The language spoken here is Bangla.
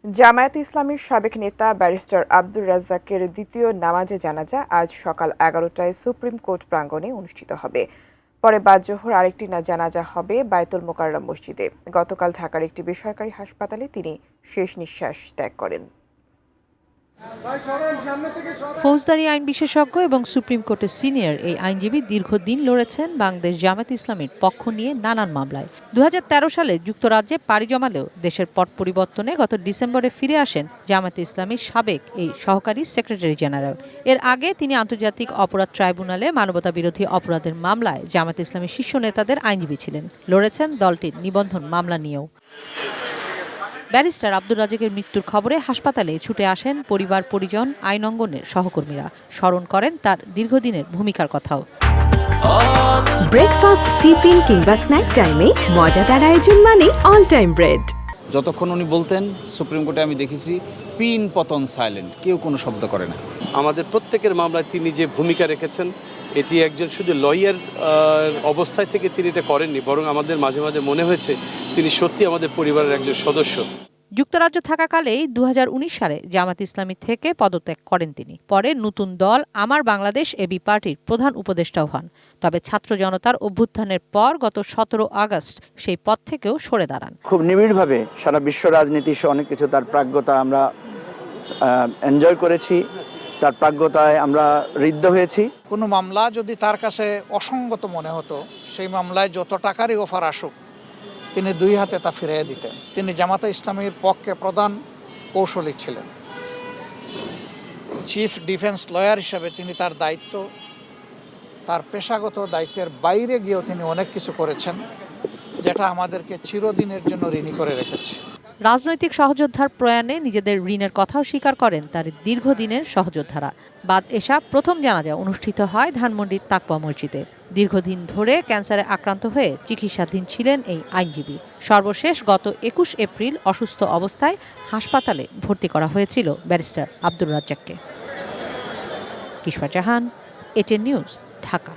জামায়াতে ইসলামীর সাবেক নেতা ব্যারিস্টার আব্দুর রাজ্জাকের দ্বিতীয় নামাজে জানাজা আজ সকাল 11টায় সুপ্রিম কোর্ট প্রাঙ্গণে অনুষ্ঠিত হবে। পরে বাদ জোহর আরেকটি জানাজা হবে বায়তুল মোকাররম মসজিদে। গতকাল ঢাকার একটি বেসরকারি হাসপাতালে তিনি শেষ নিঃশ্বাস ত্যাগ করেন। ফৌজদারি আইন বিশেষজ্ঞ এবং সুপ্রিম কোর্টের সিনিয়র এই আইনজীবী দীর্ঘদিন লড়েছেন বাংলাদেশ জামায়াতে ইসলামীর পক্ষ নিয়ে নানান মামলায়। 2013 সালে যুক্তরাজ্যে পাড়ি জমালেও দেশের পট পরিবর্তনে গত ডিসেম্বরে ফিরে আসেন জামায়াতে ইসলামীর সাবেক এই সহকারী সেক্রেটারি জেনারেল। এর আগে তিনি আন্তর্জাতিক অপরাধ ট্রাইব্যুনালে মানবতাবিরোধী অপরাধের মামলায় জামায়াতে ইসলামীর শীর্ষ নেতাদের আইনজীবী ছিলেন। লড়েছেন দলটির নিবন্ধন মামলা নিয়েও। ব্যারিস্টার আব্দুর রাজ্জাকের মৃত্যুর খবরে হাসপাতালে ছুটে আসেন পরিবার, পরিজন, আইন অঙ্গনের সহকর্মীরা। স্মরণ করেন তার দীর্ঘদিনের ভূমিকার কথাও। ব্রেকফাস্ট, টিফিন কিংবা স্ন্যাক টাইমে মজাদার আয়োজন মানে অল টাইম ব্রেড। যতক্ষণ উনি বলতেন সুপ্রিম কোর্টে আমি দেখেছি পিন পতন সাইলেন্ট, কেউ কোনো শব্দ করে না। আমাদের প্রত্যেকের মামলায় তিনি যে ভূমিকা রেখেছেন, এটি একজন শুধু লয়ার অবস্থায় থেকে তিনি এটা করেননি, বরং আমাদের মাঝে মাঝে মনে হয়েছে তিনি সত্যি আমাদের পরিবারের একজন সদস্য। যুক্তরাজ্য থাকাকালেই 2019 সালে জামায়াতে ইসলামী থেকে পদত্যাগ করেন তিনি। পরে নতুন দল আমার বাংলাদেশ এবি পার্টির প্রধান উপদেষ্টাও হন। তবে ছাত্র জনতার অভ্যুত্থানের পর গত 17 আগস্ট সেই পদ থেকেও সরে দাঁড়ান। খুব নিবিড়ভাবে সারা বিশ্ব রাজনীতি সহ অনেক কিছু তার প্রাজ্ঞতা আমরা এনজয় করেছি, তার প্রাজ্ঞতায় আমরা ঋদ্ধ হয়েছি। কোনো মামলা যদি তার কাছে অসঙ্গত মনে হতো, সেই মামলায় যত টাকারই অফার আসুক তিনি দুই হাতে তা ফিরিয়ে দিতেন। তিনি জামায়াতে ইসলামীর পক্ষে প্রধান কৌশলী ছিলেন। চিফ ডিফেন্স লয়ার হিসাবে তিনি তার দায়িত্ব, তার পেশাগত দায়িত্বের বাইরে গিয়েও তিনি অনেক কিছু করেছেন, যেটা আমাদেরকে চিরদিনের জন্য ঋণী করে রেখেছে। রাজনৈতিক সহযোদ্ধার প্রয়াণে নিজেদের ঋণের কথাও স্বীকার করেন তার দীর্ঘদিনের সহযোদ্ধারা। বাদ এশা প্রথম জানাজা অনুষ্ঠিত হয় ধানমন্ডির তাকওয়া মসজিদে। দীর্ঘদিন ধরে ক্যান্সারে আক্রান্ত হয়ে চিকিৎসাধীন ছিলেন এই আইনজীবী। সর্বশেষ গত 21 এপ্রিল অসুস্থ অবস্থায় হাসপাতালে ভর্তি করা হয়েছিল ব্যারিস্টার আব্দুর রাজ্জাককে। কিশোর জাহান, এটিএন নিউজ, ঢাকা।